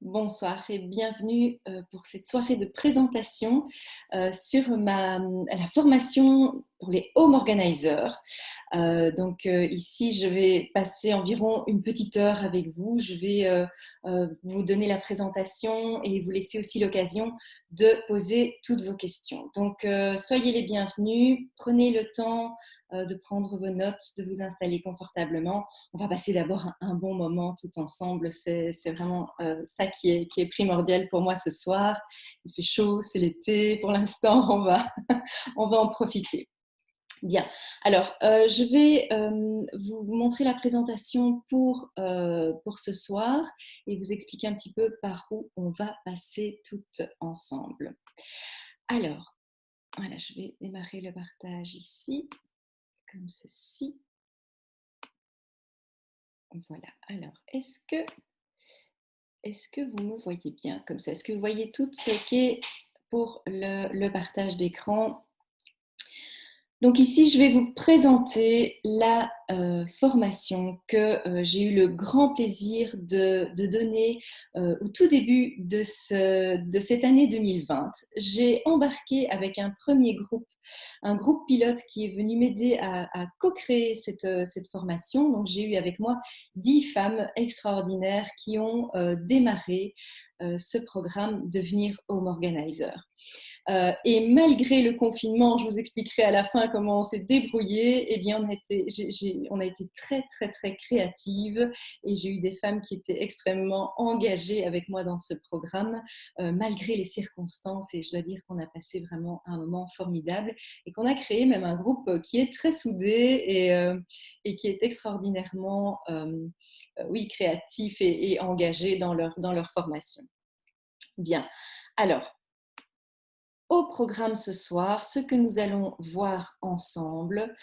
Bonsoir et bienvenue pour cette soirée de présentation sur la formation pour les home organizers. Ici, je vais passer environ une petite heure avec vous. Je vais vous donner la présentation et vous laisser aussi l'occasion de poser toutes vos questions. Soyez les bienvenus, prenez le temps de prendre vos notes, de vous installer confortablement. On va passer d'abord un bon moment tout ensemble. C'est vraiment ça qui est primordial pour moi ce soir. Il fait chaud, c'est l'été. Pour l'instant, on va en profiter. Bien. Alors, je vais vous montrer la présentation pour ce soir et vous expliquer un petit peu par où on va passer toutes ensemble. Alors, voilà, je vais démarrer le partage ici, comme ceci. Voilà. Alors, est-ce que vous me voyez bien comme ça? Est-ce que vous voyez tout ce qui est pour le partage d'écran? Donc ici, je vais vous présenter la formation que j'ai eu le grand plaisir de donner au tout début de cette année 2020. J'ai embarqué avec un groupe pilote qui est venu m'aider à co-créer cette formation. Donc j'ai eu avec moi 10 femmes extraordinaires qui ont démarré ce programme Devenir Home Organizer. Et malgré le confinement, je vous expliquerai à la fin comment on s'est débrouillé, eh bien on a été très, très, très créatives et j'ai eu des femmes qui étaient extrêmement engagées avec moi dans ce programme, malgré les circonstances. Et je dois dire qu'on a passé vraiment un moment formidable et qu'on a créé même un groupe qui est très soudé et qui est extraordinairement oui, créatif et engagé dans leur formation. Bien. Alors, au programme ce soir, ce que nous allons voir ensemble,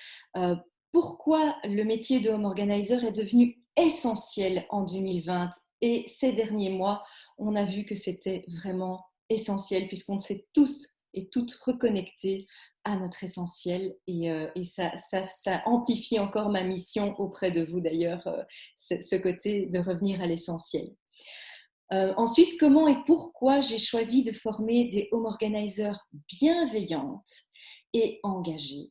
pourquoi le métier de home organizer est devenu essentiel en 2020 et ces derniers mois, on a vu que c'était vraiment essentiel puisqu'on s'est tous et toutes reconnectés à notre essentiel et ça amplifie encore ma mission auprès de vous d'ailleurs, ce côté de revenir à l'essentiel. Ensuite, comment et pourquoi j'ai choisi de former des home organizers bienveillantes et engagées.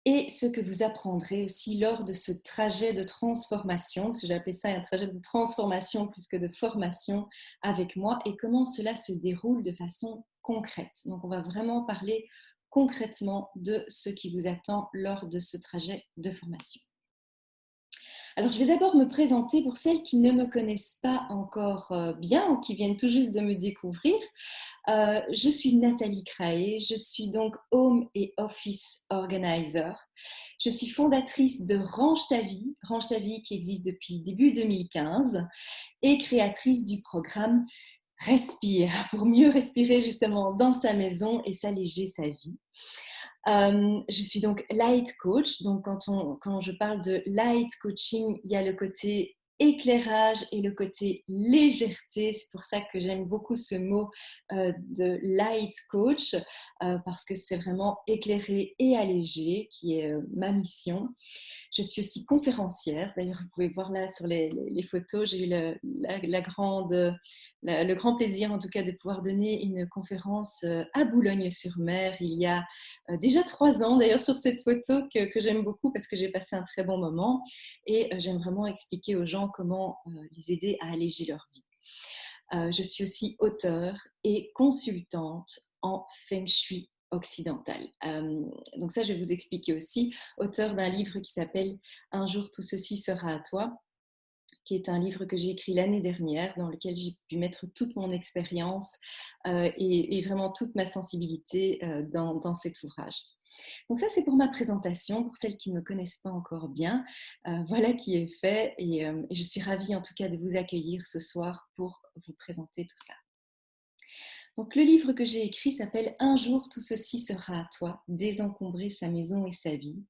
Et ce que vous apprendrez aussi lors de ce trajet de transformation, parce que j'ai appelé ça un trajet de transformation plus que de formation avec moi, et comment cela se déroule de façon concrète. Donc, on va vraiment parler concrètement de ce qui vous attend lors de ce trajet de formation. Alors, je vais d'abord me présenter pour celles qui ne me connaissent pas encore bien ou qui viennent tout juste de me découvrir. Je suis Nathalie Craé, je suis donc Home et Office Organizer. Je suis fondatrice de Range ta vie qui existe depuis début 2015 et créatrice du programme Respire pour mieux respirer justement dans sa maison et s'alléger sa vie. Je suis donc light coach. Donc, quand je parle de light coaching, il y a le côté éclairage et le côté légèreté. C'est pour ça que j'aime beaucoup ce mot de light coach parce que c'est vraiment éclairé et allégé qui est ma mission. Je suis aussi conférencière. D'ailleurs, vous pouvez voir là sur les photos, j'ai eu le grand plaisir, en tout cas, de pouvoir donner une conférence à Boulogne-sur-Mer il y a déjà 3 ans, d'ailleurs, sur cette photo que j'aime beaucoup parce que j'ai passé un très bon moment. Et j'aime vraiment expliquer aux gens comment les aider à alléger leur vie. Je suis aussi auteure et consultante en Feng Shui occidental. Donc ça, je vais vous expliquer aussi, auteur d'un livre qui s'appelle « Un jour, tout ceci sera à toi », qui est un livre que j'ai écrit l'année dernière, dans lequel j'ai pu mettre toute mon expérience et vraiment toute ma sensibilité dans cet ouvrage. Donc ça, c'est pour ma présentation. Pour celles qui ne me connaissent pas encore bien, voilà qui est fait et je suis ravie en tout cas de vous accueillir ce soir pour vous présenter tout ça. Donc le livre que j'ai écrit s'appelle « Un jour, tout ceci sera à toi, désencombrer sa maison et sa vie ».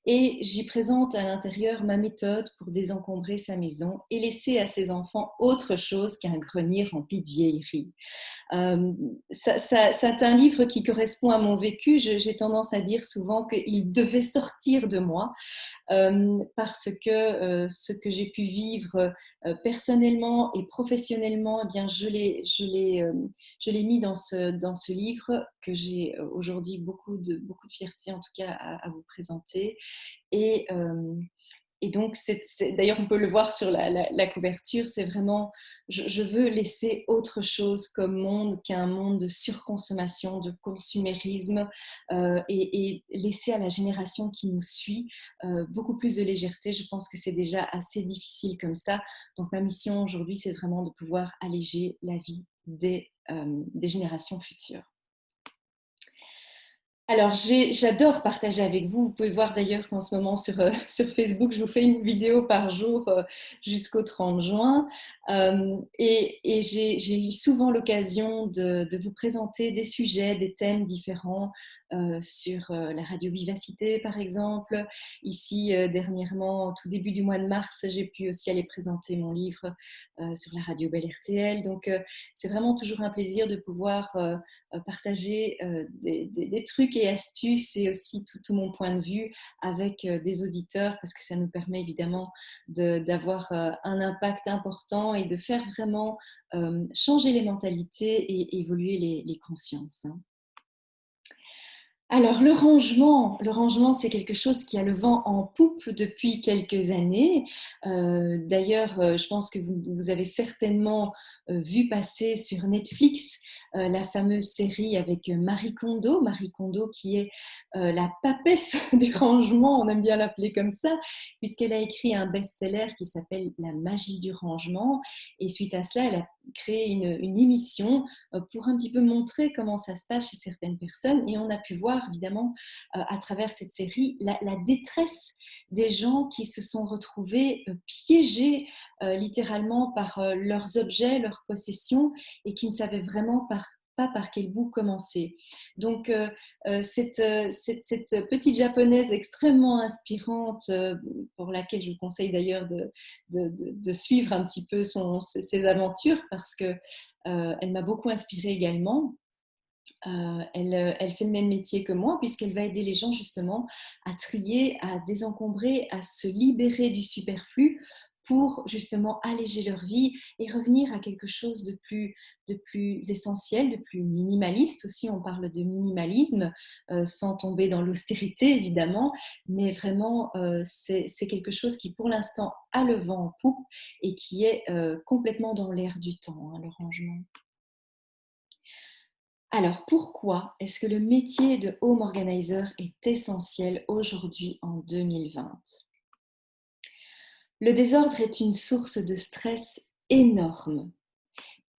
et j'y présente à l'intérieur ma méthode pour désencombrer sa maison et laisser à ses enfants autre chose qu'un grenier rempli de vieilleries. C'est un livre qui correspond à mon vécu. J'ai tendance à dire souvent qu'il devait sortir de moi parce que ce que j'ai pu vivre personnellement et professionnellement, eh bien, je l'ai mis dans ce livre que j'ai aujourd'hui beaucoup de fierté en tout cas à vous présenter. Et, et donc, d'ailleurs, on peut le voir sur la couverture, c'est vraiment, je veux laisser autre chose comme monde qu'un monde de surconsommation, de consumérisme, et laisser à la génération qui nous suit beaucoup plus de légèreté. Je pense que c'est déjà assez difficile comme ça. Donc, ma mission aujourd'hui, c'est vraiment de pouvoir alléger la vie des générations futures. Alors, j'adore partager avec vous. Vous pouvez voir d'ailleurs qu'en ce moment sur Facebook, je vous fais une vidéo par jour jusqu'au 30 juin. Et j'ai eu souvent l'occasion de vous présenter des sujets, des thèmes différents sur la radio Vivacité, par exemple. Ici, dernièrement, au tout début du mois de mars, j'ai pu aussi aller présenter mon livre sur la radio Belle RTL. Donc, c'est vraiment toujours un plaisir de pouvoir partager des trucs et astuces et aussi tout mon point de vue avec des auditeurs parce que ça nous permet évidemment d'avoir un impact important et de faire vraiment changer les mentalités et évoluer les consciences. Hein. Alors, le rangement, c'est quelque chose qui a le vent en poupe depuis quelques années. D'ailleurs, je pense que vous avez certainement vu passer sur Netflix la fameuse série avec Marie Kondo. Marie Kondo qui est la papesse du rangement, on aime bien l'appeler comme ça, puisqu'elle a écrit un best-seller qui s'appelle La magie du rangement. Et suite à cela, elle a créé une émission pour un petit peu montrer comment ça se passe chez certaines personnes. Et on a pu voir, évidemment, à travers cette série, la détresse des gens qui se sont retrouvés piégés littéralement par leurs objets, leurs possessions, et qui ne savaient vraiment pas par quel bout commencer. Donc, cette petite japonaise extrêmement inspirante, pour laquelle je vous conseille d'ailleurs de suivre un petit peu ses aventures, parce qu'elle m'a beaucoup inspirée également. Elle fait le même métier que moi puisqu'elle va aider les gens justement à trier, à désencombrer, à se libérer du superflu pour justement alléger leur vie et revenir à quelque chose de plus essentiel, de plus minimaliste aussi. On parle de minimalisme sans tomber dans l'austérité évidemment, mais vraiment c'est quelque chose qui pour l'instant a le vent en poupe et qui est complètement dans l'air du temps, hein, le rangement. Alors, pourquoi est-ce que le métier de home organizer est essentiel aujourd'hui en 2020? Le désordre est une source de stress énorme,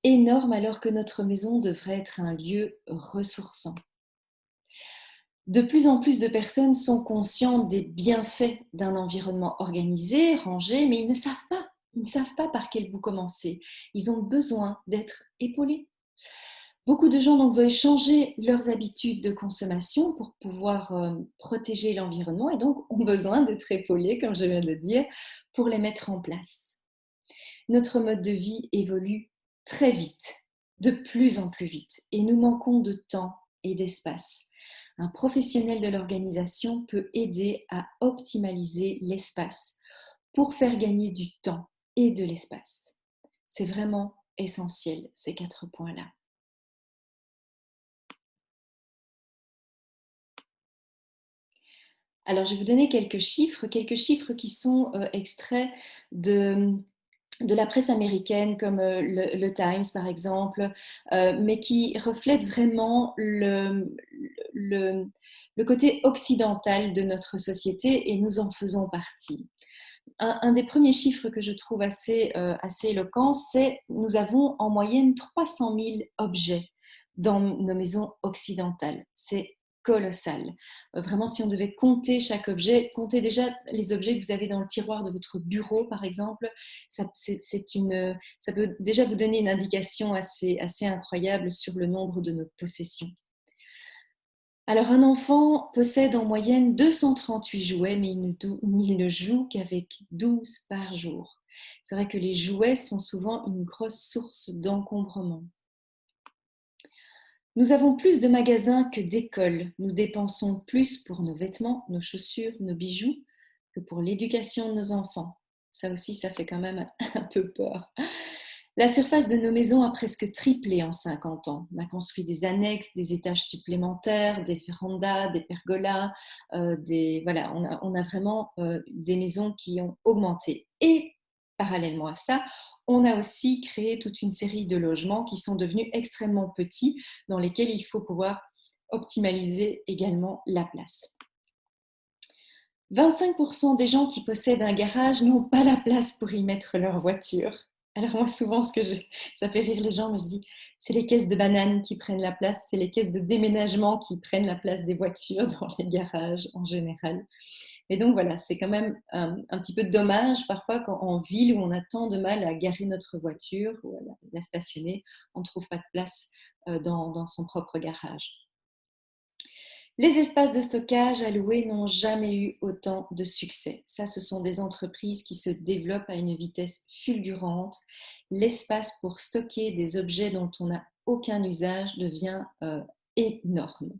énorme alors que notre maison devrait être un lieu ressourçant. De plus en plus de personnes sont conscientes des bienfaits d'un environnement organisé, rangé, mais ils ne savent pas. Ils ne savent pas par quel bout commencer. Ils ont besoin d'être épaulés. Beaucoup de gens donc veulent changer leurs habitudes de consommation pour pouvoir protéger l'environnement et donc ont besoin d'être épaulés, comme je viens de le dire, pour les mettre en place. Notre mode de vie évolue très vite, de plus en plus vite, et nous manquons de temps et d'espace. Un professionnel de l'organisation peut aider à optimaliser l'espace pour faire gagner du temps et de l'espace. C'est vraiment essentiel, ces 4 points-là. Alors, je vais vous donner quelques chiffres qui sont extraits de la presse américaine, comme le Times par exemple, mais qui reflètent vraiment le côté occidental de notre société et nous en faisons partie. Un des premiers chiffres que je trouve assez éloquent, c'est nous avons en moyenne 300 000 objets dans nos maisons occidentales. C'est colossal. Vraiment, si on devait compter chaque objet, comptez déjà les objets que vous avez dans le tiroir de votre bureau, par exemple, ça peut déjà vous donner une indication assez incroyable sur le nombre de nos possessions. Alors, un enfant possède en moyenne 238 jouets, mais il ne joue qu'avec 12 par jour. C'est vrai que les jouets sont souvent une grosse source d'encombrement. Nous avons plus de magasins que d'écoles. Nous dépensons plus pour nos vêtements, nos chaussures, nos bijoux que pour l'éducation de nos enfants. Ça aussi, ça fait quand même un peu peur. La surface de nos maisons a presque triplé en 50 ans. On a construit des annexes, des étages supplémentaires, des vérandas, des pergolas. Voilà, on a vraiment des maisons qui ont augmenté. Et parallèlement à ça, on a aussi créé toute une série de logements qui sont devenus extrêmement petits, dans lesquels il faut pouvoir optimaliser également la place. 25% des gens qui possèdent un garage n'ont pas la place pour y mettre leur voiture. Alors moi, souvent, ça fait rire les gens, mais je dis, c'est les caisses de bananes qui prennent la place, c'est les caisses de déménagement qui prennent la place des voitures dans les garages en général. Et donc voilà, c'est quand même un petit peu dommage parfois quand en ville où on a tant de mal à garer notre voiture ou à la stationner, on ne trouve pas de place dans son propre garage. Les espaces de stockage alloués n'ont jamais eu autant de succès. Ça, ce sont des entreprises qui se développent à une vitesse fulgurante. L'espace pour stocker des objets dont on n'a aucun usage devient énorme.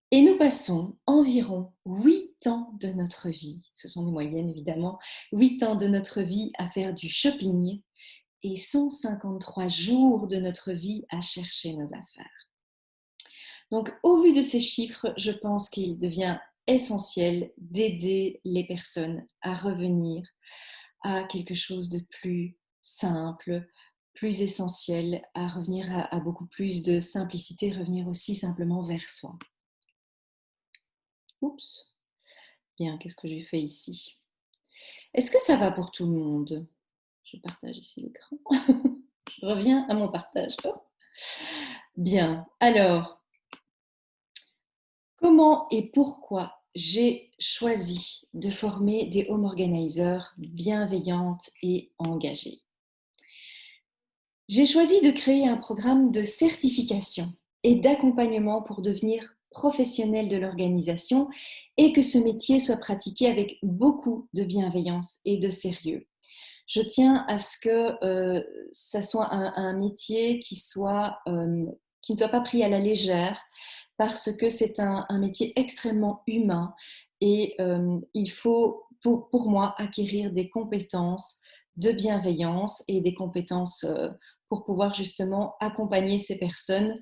Et nous passons environ 8 ans de notre vie, ce sont des moyennes évidemment, 8 ans de notre vie à faire du shopping et 153 jours de notre vie à chercher nos affaires. Donc, au vu de ces chiffres, je pense qu'il devient essentiel d'aider les personnes à revenir à quelque chose de plus simple, plus essentiel, à revenir à beaucoup plus de simplicité, revenir aussi simplement vers soi. Oups, bien, qu'est-ce que j'ai fait ici? Est-ce que ça va pour tout le monde? Je partage ici l'écran. Je reviens à mon partage. Oh. Bien, alors, comment et pourquoi j'ai choisi de former des home organizers bienveillantes et engagées? J'ai choisi de créer un programme de certification et d'accompagnement pour devenir professionnel de l'organisation et que ce métier soit pratiqué avec beaucoup de bienveillance et de sérieux. Je tiens à ce que ça soit un métier qui ne soit pas pris à la légère parce que c'est un métier extrêmement humain et il faut, pour moi, acquérir des compétences de bienveillance et des compétences pour pouvoir justement accompagner ces personnes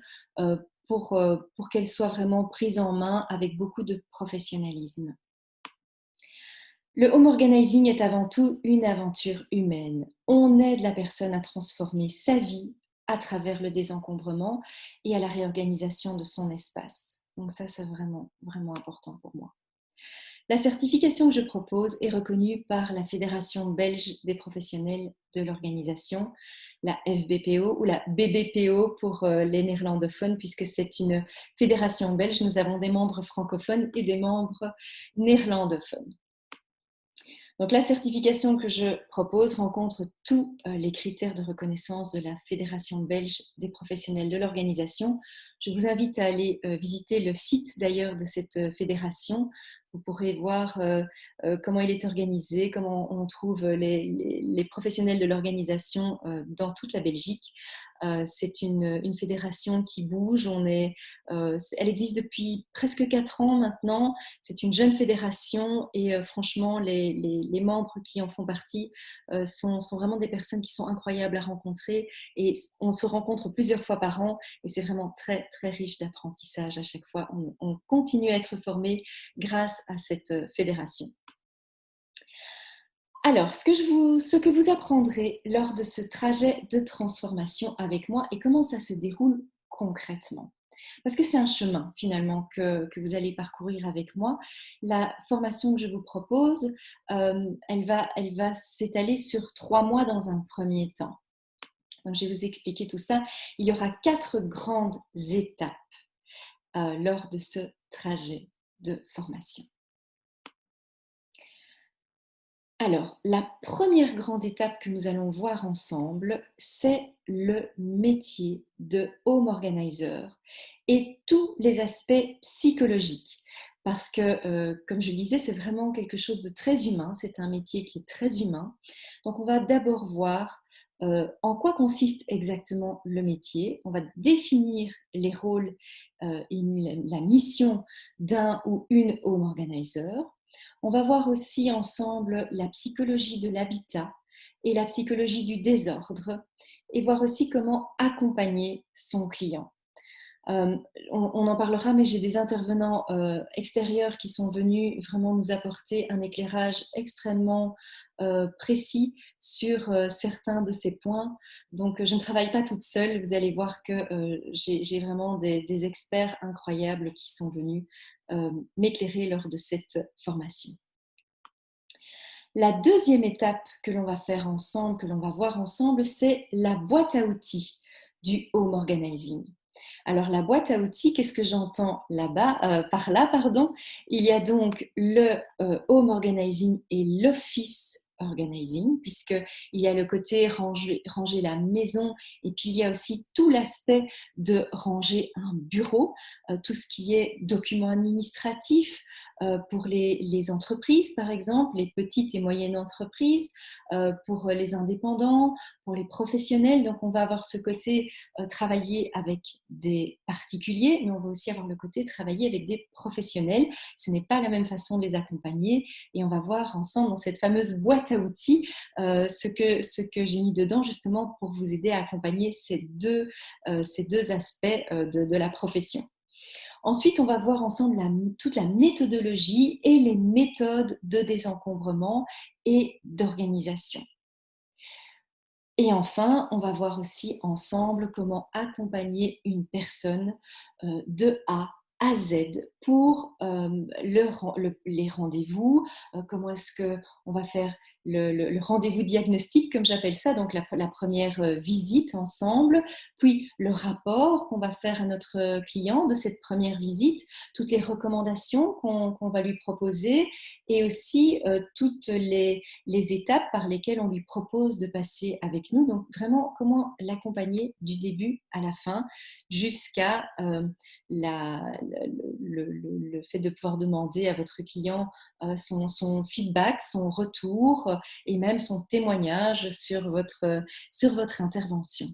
pour qu'elles soient vraiment prises en main avec beaucoup de professionnalisme. Le home organizing est avant tout une aventure humaine. On aide la personne à transformer sa vie à travers le désencombrement et à la réorganisation de son espace. Donc ça, c'est vraiment, vraiment important pour moi. La certification que je propose est reconnue par la Fédération belge des professionnels de l'organisation, la FBPO ou la BBPO pour les néerlandophones, puisque c'est une fédération belge. Nous avons des membres francophones et des membres néerlandophones. Donc, la certification que je propose rencontre tous les critères de reconnaissance de la Fédération belge des professionnels de l'organisation. Je vous invite à aller visiter le site d'ailleurs de cette fédération. Vous pourrez voir comment il est organisé, comment on trouve les professionnels de l'organisation dans toute la Belgique. C'est une fédération qui bouge. Elle existe depuis presque 4 ans maintenant. C'est une jeune fédération et franchement, les membres qui en font partie sont vraiment des personnes qui sont incroyables à rencontrer et on se rencontre plusieurs fois par an et c'est vraiment très, très riche d'apprentissage à chaque fois. On continue à être formé grâce à cette fédération. Alors, ce que vous apprendrez lors de ce trajet de transformation avec moi et comment ça se déroule concrètement. Parce que c'est un chemin finalement que vous allez parcourir avec moi. La formation que je vous propose, elle va s'étaler sur 3 mois dans un premier temps. Donc, je vais vous expliquer tout ça. Il y aura 4 grandes étapes lors de ce trajet de formation. Alors, la première grande étape que nous allons voir ensemble, c'est le métier de home organizer et tous les aspects psychologiques. Parce que, comme je le disais, c'est vraiment quelque chose de très humain, c'est un métier qui est très humain. Donc, on va d'abord voir en quoi consiste exactement le métier. On va définir les rôles et la mission d'un ou une home organizer. On va voir aussi ensemble la psychologie de l'habitat et la psychologie du désordre et voir aussi comment accompagner son client. Euh, on en parlera, mais j'ai des intervenants extérieurs qui sont venus vraiment nous apporter un éclairage extrêmement précis sur certains de ces points. Donc, je ne travaille pas toute seule. Vous allez voir que j'ai vraiment des experts incroyables qui sont venus m'éclairer lors de cette formation. La deuxième étape que l'on va faire ensemble, que l'on va voir ensemble, c'est la boîte à outils du home organizing. Alors la boîte à outils, qu'est-ce que j'entends par là, pardon. Il y a donc le home organizing et l'office organizing, puisqu'il y a le côté ranger la maison, et puis il y a aussi tout l'aspect de ranger un bureau, tout ce qui est documents administratifs, pour les entreprises, par exemple, les petites et moyennes entreprises, pour les indépendants, pour les professionnels. Donc, on va avoir ce côté travailler avec des particuliers, mais on va aussi avoir le côté travailler avec des professionnels. Ce n'est pas la même façon de les accompagner. Et on va voir ensemble dans cette fameuse boîte à outils ce que j'ai mis dedans justement pour vous aider à accompagner ces deux aspects de la profession. Ensuite, on va voir ensemble toute la méthodologie et les méthodes de désencombrement et d'organisation. Et enfin, on va voir aussi ensemble comment accompagner une personne de A à Z pour les rendez-vous, comment est-ce qu'on va faire le rendez-vous diagnostic, comme j'appelle ça, donc la première visite ensemble, puis le rapport qu'on va faire à notre client de cette première visite, toutes les recommandations qu'on va lui proposer et aussi toutes les étapes par lesquelles on lui propose de passer avec nous. Donc vraiment, comment l'accompagner du début à la fin jusqu'à le fait de pouvoir demander à votre client son feedback, son retour et même son témoignage sur votre intervention.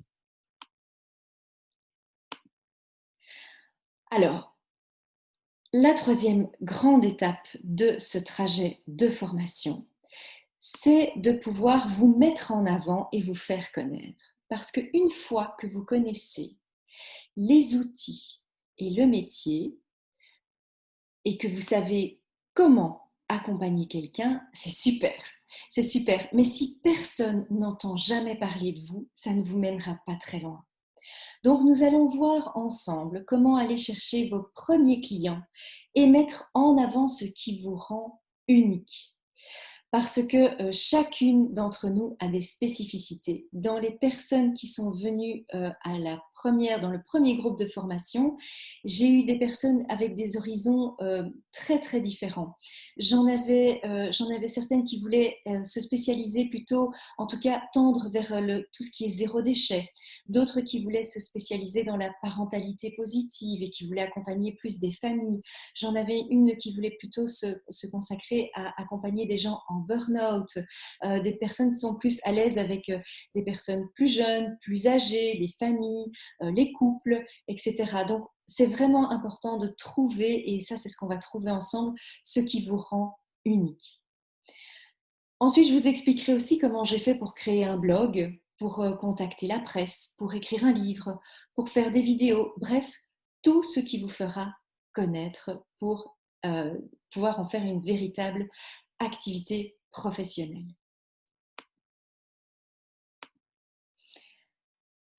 Alors, la troisième grande étape de ce trajet de formation, c'est de pouvoir vous mettre en avant et vous faire connaître. Parce qu'une fois que vous connaissez les outils et le métier et que vous savez comment accompagner quelqu'un, c'est super. C'est super. Mais si personne n'entend jamais parler de vous, ça ne vous mènera pas très loin. Donc, nous allons voir ensemble comment aller chercher vos premiers clients et mettre en avant ce qui vous rend unique. Parce que chacune d'entre nous a des spécificités. Dans les personnes qui sont venues dans le premier groupe de formation, j'ai eu des personnes avec des horizons très très différents. J'en avais certaines qui voulaient se spécialiser plutôt, en tout cas tendre vers tout ce qui est zéro déchet. D'autres qui voulaient se spécialiser dans la parentalité positive et qui voulaient accompagner plus des familles. J'en avais une qui voulait plutôt se consacrer à accompagner des gens en burn-out, des personnes qui sont plus à l'aise avec des personnes plus jeunes, plus âgées, les familles, les couples, etc. Donc, c'est vraiment important de trouver, et ça, c'est ce qu'on va trouver ensemble, ce qui vous rend unique. Ensuite, je vous expliquerai aussi comment j'ai fait pour créer un blog, pour contacter la presse, pour écrire un livre, pour faire des vidéos, bref, tout ce qui vous fera connaître pour pouvoir en faire une véritable activité professionnelle.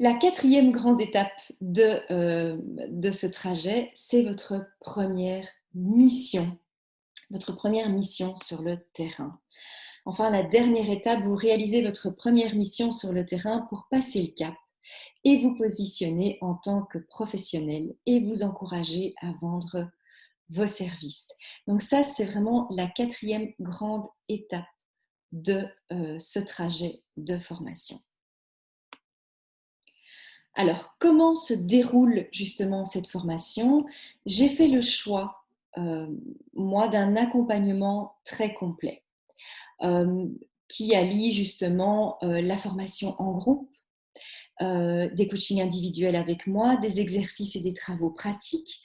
La quatrième grande étape de ce trajet, c'est votre première mission sur le terrain. Enfin, la dernière étape, vous réalisez votre première mission sur le terrain pour passer le cap et vous positionner en tant que professionnel et vous encourager à vendre vos services. Donc ça, c'est vraiment la quatrième grande étape de ce trajet de formation. Alors, comment se déroule justement cette formation? J'ai fait le choix, moi, d'un accompagnement très complet, euh, qui allie justement la formation en groupe, des coachings individuels avec moi, des exercices et des travaux pratiques.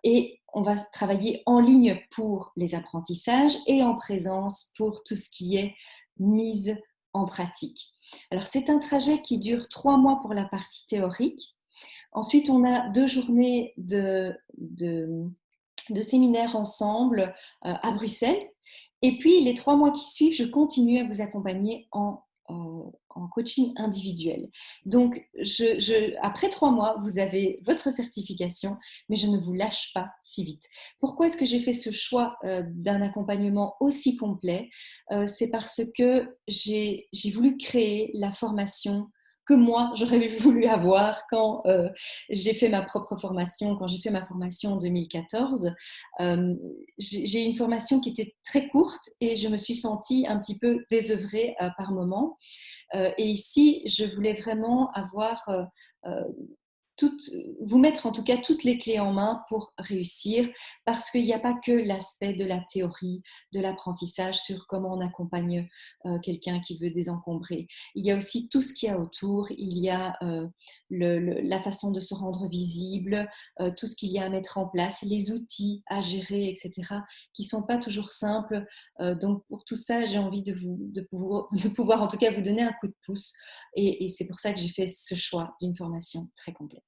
Et on va travailler en ligne pour les apprentissages et en présence pour tout ce qui est mise en pratique. Alors, c'est un trajet qui dure 3 mois pour la partie théorique. Ensuite, on a 2 journées de séminaires ensemble à Bruxelles. Et puis, les 3 mois qui suivent, je continue à vous accompagner en coaching individuel. Donc, après 3 mois, vous avez votre certification, mais je ne vous lâche pas si vite. Pourquoi est-ce que j'ai fait ce choix d'un accompagnement aussi complet? C'est parce que j'ai voulu créer la formation que moi, j'aurais voulu avoir quand j'ai fait ma propre formation, quand j'ai fait ma formation en 2014. J'ai une formation qui était très courte et je me suis sentie un petit peu désœuvrée par moment. Et ici, je voulais vraiment avoir euh, vous mettre en tout cas toutes les clés en main pour réussir, parce qu'il n'y a pas que l'aspect de la théorie, de l'apprentissage sur comment on accompagne quelqu'un qui veut désencombrer. Il y a aussi tout ce qu'il y a autour, il y a la façon de se rendre visible, tout ce qu'il y a à mettre en place, les outils à gérer, etc., qui ne sont pas toujours simples. Donc pour tout ça, j'ai envie de pouvoir en tout cas vous donner un coup de pouce. Et c'est pour ça que j'ai fait ce choix d'une formation très complète.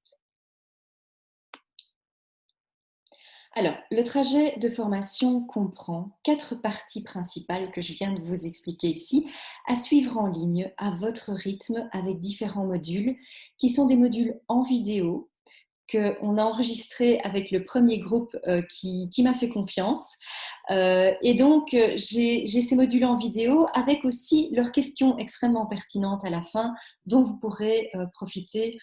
Alors, le trajet de formation comprend 4 parties principales que je viens de vous expliquer ici, à suivre en ligne à votre rythme avec différents modules, qui sont des modules en vidéo qu'on a enregistrés avec le premier groupe qui m'a fait confiance. Et donc, j'ai ces modules en vidéo avec aussi leurs questions extrêmement pertinentes à la fin, dont vous pourrez profiter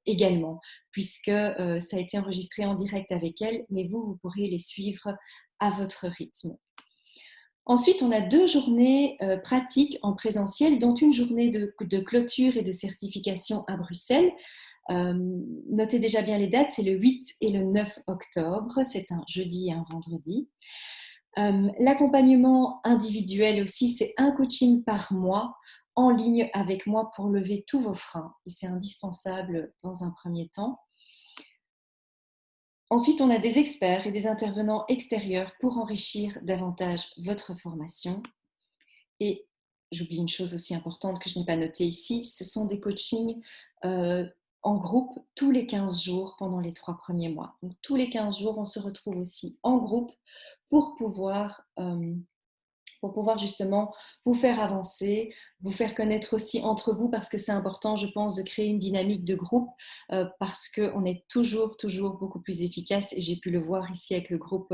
également, puisque ça a été enregistré en direct avec elles, mais vous pourrez les suivre à votre rythme. Ensuite, on a 2 journées pratiques en présentiel, dont une journée de clôture et de certification à Bruxelles. Notez déjà bien les dates, c'est le 8 et le 9 octobre, c'est un jeudi et un vendredi. L'accompagnement individuel aussi, c'est un coaching par mois en ligne avec moi pour lever tous vos freins. Et c'est indispensable dans un premier temps. Ensuite, on a des experts et des intervenants extérieurs pour enrichir davantage votre formation. Et j'oublie une chose aussi importante que je n'ai pas notée ici, ce sont des coachings en groupe tous les 15 jours pendant les 3 premiers mois. Donc tous les 15 jours, on se retrouve aussi en groupe pour pouvoir justement vous faire avancer, vous faire connaître aussi entre vous, parce que c'est important, je pense, de créer une dynamique de groupe, parce qu'on est toujours beaucoup plus efficace. Et j'ai pu le voir ici avec le groupe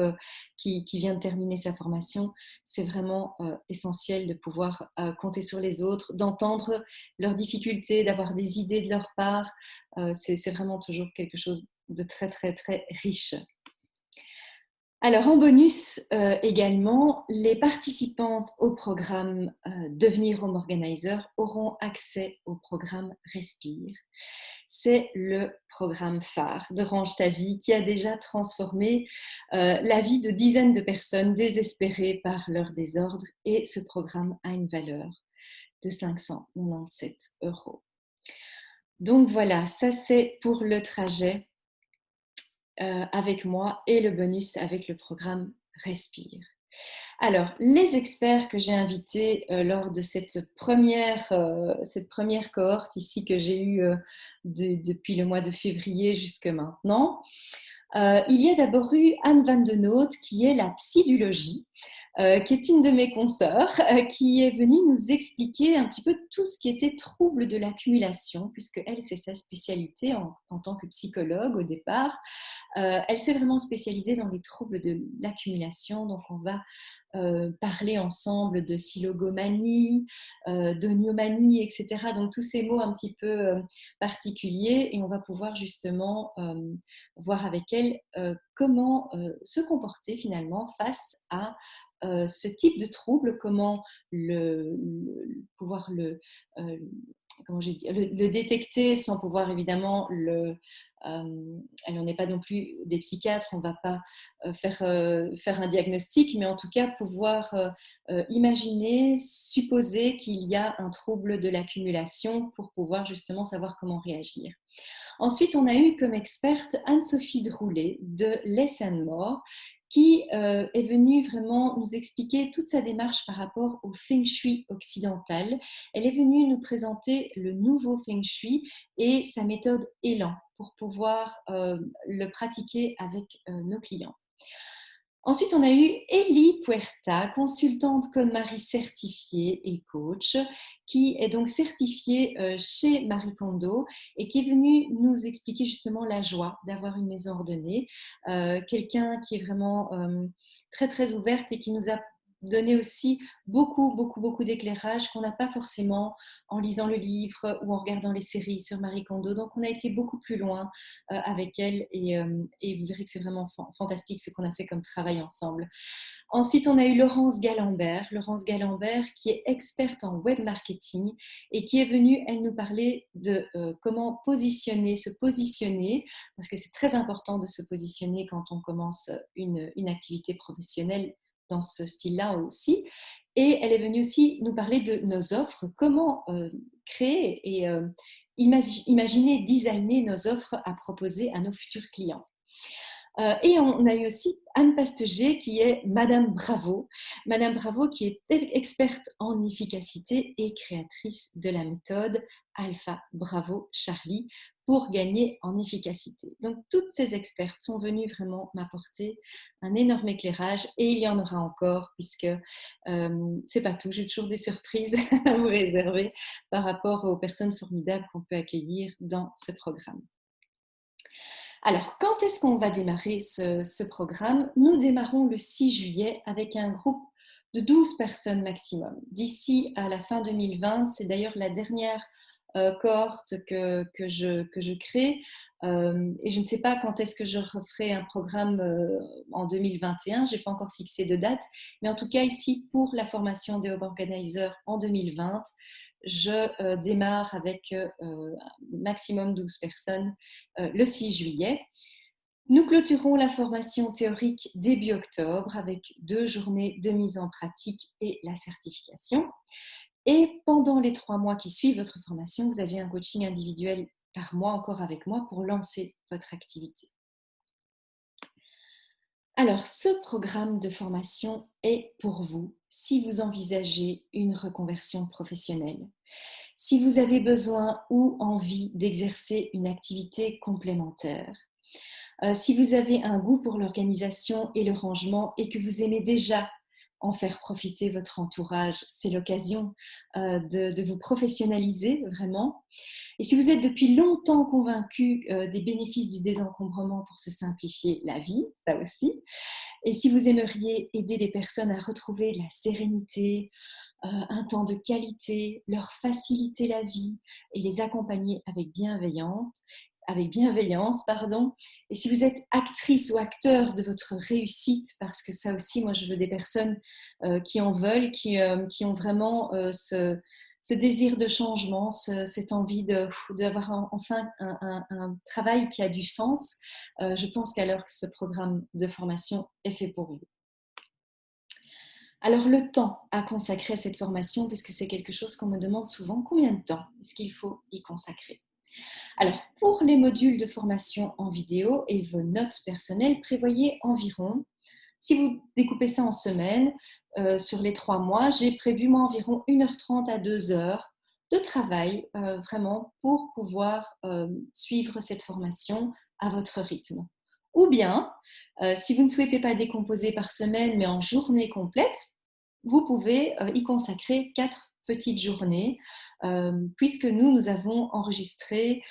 qui vient de terminer sa formation. C'est vraiment essentiel de pouvoir compter sur les autres, d'entendre leurs difficultés, d'avoir des idées de leur part. C'est vraiment toujours quelque chose de très riche. Alors, en bonus également, les participantes au programme Devenir Home Organizer auront accès au programme Respire. C'est le programme phare de Range ta vie qui a déjà transformé la vie de dizaines de personnes désespérées par leur désordre, et ce programme a une valeur de 597 €. Donc voilà, ça c'est pour le trajet avec moi et le bonus avec le programme Respire. Alors, les experts que j'ai invités lors de cette première cohorte ici que j'ai eue depuis le mois de février jusque maintenant, il y a d'abord eu Anne Van de Noot, qui est la psydologie, qui est une de mes consoeurs, qui est venue nous expliquer un petit peu tout ce qui était trouble de l'accumulation, puisque elle, c'est sa spécialité en tant que psychologue au départ. Elle s'est vraiment spécialisée dans les troubles de l'accumulation. Donc, on va parler ensemble de silogomanie, d'oniomanie, etc. Donc, tous ces mots un petit peu particuliers. Et on va pouvoir justement voir avec elle comment se comporter finalement face à ce type de trouble, comment pouvoir comment j'ai dit, le détecter sans pouvoir évidemment on n'est pas non plus des psychiatres, on ne va pas faire un diagnostic, mais en tout cas pouvoir imaginer, supposer qu'il y a un trouble de l'accumulation pour pouvoir justement savoir comment réagir. Ensuite, on a eu comme experte Anne-Sophie Droulet de Less and More, qui est venue vraiment nous expliquer toute sa démarche par rapport au Feng Shui occidental. Elle est venue nous présenter le nouveau Feng Shui et sa méthode Élan pour pouvoir le pratiquer avec nos clients. Ensuite, on a eu Elie Puerta, consultante KonMari certifiée et coach, qui est donc certifiée chez Marie Kondo et qui est venue nous expliquer justement la joie d'avoir une maison ordonnée. Quelqu'un qui est vraiment très, très ouverte et qui nous a donné aussi beaucoup d'éclairage qu'on n'a pas forcément en lisant le livre ou en regardant les séries sur Marie Kondo. Donc, on a été beaucoup plus loin avec elle et vous verrez que c'est vraiment fantastique ce qu'on a fait comme travail ensemble. Ensuite, on a eu Laurence Galambert qui est experte en web marketing et qui est venue, elle nous parler de comment se positionner, parce que c'est très important de se positionner quand on commence une activité professionnelle dans ce style-là aussi. Et elle est venue aussi nous parler de nos offres, comment créer et imaginer, designer nos offres à proposer à nos futurs clients. Et on a eu aussi Anne Pasteger qui est Madame Bravo. Madame Bravo qui est experte en efficacité et créatrice de la méthode Alpha Bravo Charlie pour gagner en efficacité. Donc toutes ces expertes sont venues vraiment m'apporter un énorme éclairage et il y en aura encore puisque c'est pas tout, j'ai toujours des surprises à vous réserver par rapport aux personnes formidables qu'on peut accueillir dans ce programme. Alors, quand est-ce qu'on va démarrer ce programme? Nous démarrons le 6 juillet avec un groupe de 12 personnes maximum. D'ici à la fin 2020, c'est d'ailleurs la dernière cohorte que je crée et je ne sais pas quand est-ce que je referai un programme en 2021, je n'ai pas encore fixé de date, mais en tout cas ici pour la formation des Hub Organizers en 2020, je démarre avec maximum 12 personnes le 6 juillet. Nous clôturons la formation théorique début octobre avec 2 journées de mise en pratique et la certification. Et pendant les 3 mois qui suivent votre formation, vous avez un coaching individuel par mois encore avec moi pour lancer votre activité. Alors, ce programme de formation est pour vous si vous envisagez une reconversion professionnelle, si vous avez besoin ou envie d'exercer une activité complémentaire, si vous avez un goût pour l'organisation et le rangement et que vous aimez déjà en faire profiter votre entourage, c'est l'occasion de vous professionnaliser vraiment. Et si vous êtes depuis longtemps convaincu des bénéfices du désencombrement pour se simplifier la vie, ça aussi, et si vous aimeriez aider les personnes à retrouver la sérénité, un temps de qualité, leur faciliter la vie et les accompagner avec bienveillance, pardon. Et si vous êtes actrice ou acteur de votre réussite, parce que ça aussi, moi, je veux des personnes qui en veulent, qui ont vraiment ce désir de changement, cette envie d'avoir enfin un travail qui a du sens. Je pense qu'alors que ce programme de formation est fait pour vous. Alors, le temps à consacrer à cette formation, puisque c'est quelque chose qu'on me demande souvent, combien de temps est-ce qu'il faut y consacrer? Alors, pour les modules de formation en vidéo et vos notes personnelles, prévoyez environ, si vous découpez ça en semaines, sur les 3 mois, j'ai prévu moi environ 1h30 à 2h de travail, vraiment, pour pouvoir suivre cette formation à votre rythme. Ou bien, si vous ne souhaitez pas décomposer par semaine, mais en journée complète, vous pouvez y consacrer 4 petites journées, puisque nous avons enregistré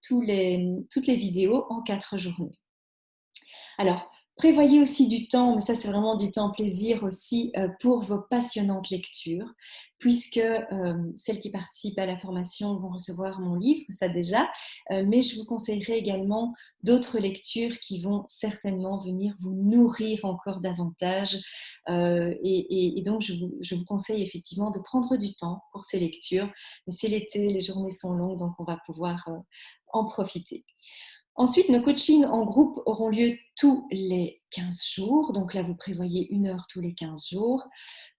toutes les vidéos en 4 journées. Alors, Prévoyez aussi du temps, mais ça c'est vraiment du temps plaisir aussi, pour vos passionnantes lectures, puisque celles qui participent à la formation vont recevoir mon livre, ça déjà, mais je vous conseillerais également d'autres lectures qui vont certainement venir vous nourrir encore davantage. Et donc je vous conseille effectivement de prendre du temps pour ces lectures. Mais c'est l'été, les journées sont longues, donc on va pouvoir en profiter. Ensuite, nos coachings en groupe auront lieu tous les 15 jours. Donc là, vous prévoyez 1 heure tous les 15 jours.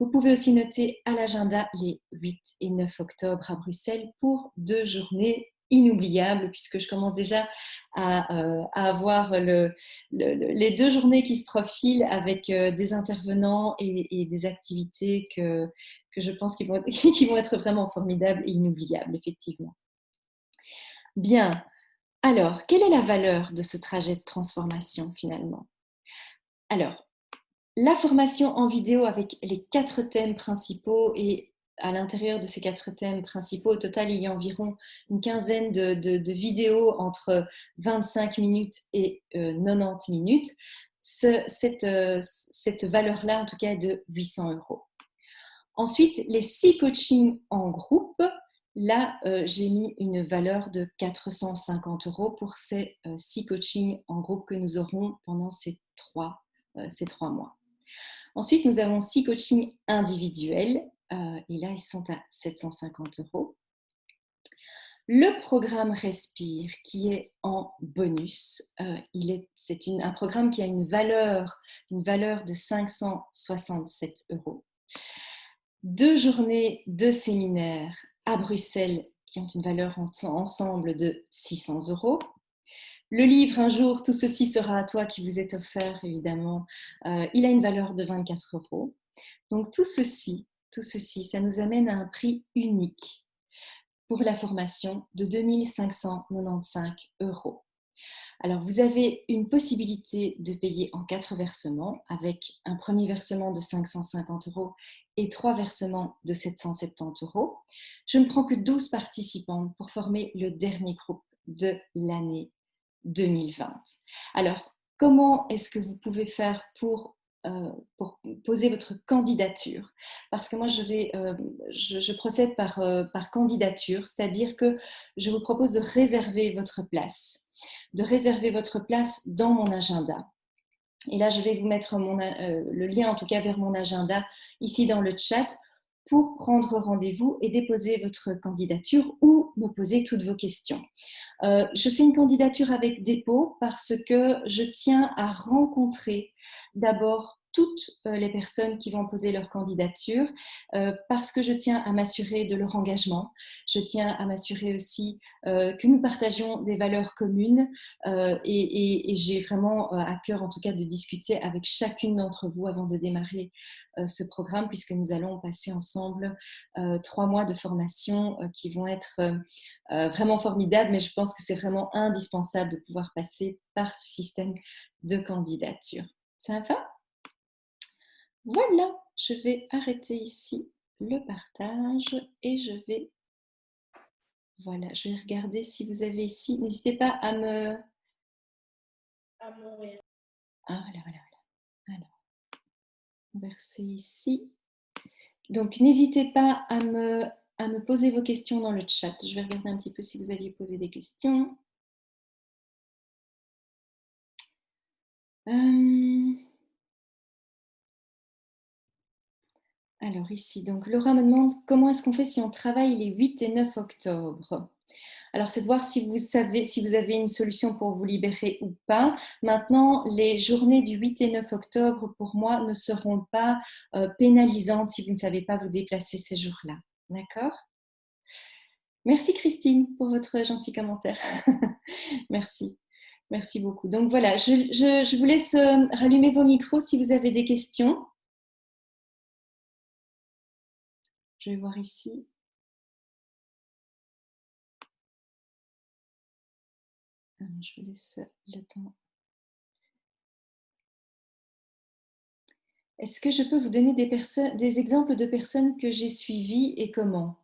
Vous pouvez aussi noter à l'agenda les 8 et 9 octobre à Bruxelles pour 2 journées inoubliables, puisque je commence déjà à avoir les 2 journées qui se profilent avec des intervenants et des activités que je pense qui vont être vraiment formidables et inoubliables, effectivement. Bien. Alors, quelle est la valeur de ce trajet de transformation finalement? Alors, la formation en vidéo avec les 4 thèmes principaux et à l'intérieur de ces 4 thèmes principaux, au total, il y a environ une quinzaine de vidéos entre 25 minutes et 90 minutes. Cette valeur-là, en tout cas, est de 800 euros. Ensuite, les 6 coachings en groupe. Là, j'ai mis une valeur de 450 euros pour ces 6 coachings en groupe que nous aurons pendant ces 3 mois. Ensuite, nous avons 6 coachings individuels et là, ils sont à 750 euros. Le programme Respire, qui est en bonus, c'est un programme qui a une valeur de 567 euros. 2 journées de séminaire à Bruxelles qui ont une valeur ensemble de 600 euros. Le livre Un jour, tout ceci sera à toi qui vous est offert, évidemment. Il a une valeur de 24 euros. Donc tout ceci, ça nous amène à un prix unique pour la formation de 2 595 euros. Alors, vous avez une possibilité de payer en 4 versements avec un premier versement de 550 euros et 3 versements de 770 euros. Je ne prends que 12 participantes pour former le dernier groupe de l'année 2020. Alors, comment est-ce que vous pouvez faire pour poser votre candidature? Parce que moi, je procède par candidature, c'est-à-dire que je vous propose de réserver votre place dans mon agenda. Et là, je vais vous mettre le lien, en tout cas, vers mon agenda ici dans le chat pour prendre rendez-vous et déposer votre candidature ou me poser toutes vos questions. Je fais une candidature avec dépôt parce que je tiens à rencontrer d'abord toutes les personnes qui vont poser leur candidature, parce que je tiens à m'assurer de leur engagement. Je tiens à m'assurer aussi que nous partagions des valeurs communes et j'ai vraiment à cœur, en tout cas, de discuter avec chacune d'entre vous avant de démarrer ce programme, puisque nous allons passer ensemble 3 mois de formation qui vont être vraiment formidables, mais je pense que c'est vraiment indispensable de pouvoir passer par ce système de candidature. Ça va? Voilà, je vais arrêter ici le partage et je vais regarder si vous avez ici. N'hésitez pas à me... Ah, voilà. Alors, verser ici. Donc, n'hésitez pas à me poser vos questions dans le chat. Je vais regarder un petit peu si vous aviez posé des questions. Alors ici, donc Laura me demande comment est-ce qu'on fait si on travaille les 8 et 9 octobre. Alors, c'est de voir si vous avez une solution pour vous libérer ou pas. Maintenant, les journées du 8 et 9 octobre, pour moi, ne seront pas pénalisantes si vous ne savez pas vous déplacer ces jours-là. D'accord? Merci Christine pour votre gentil commentaire. Merci. Merci beaucoup. Donc voilà, je vous laisse rallumer vos micros si vous avez des questions. Je vais voir ici. Je vous laisse le temps. Est-ce que je peux vous donner des exemples de personnes que j'ai suivies et comment?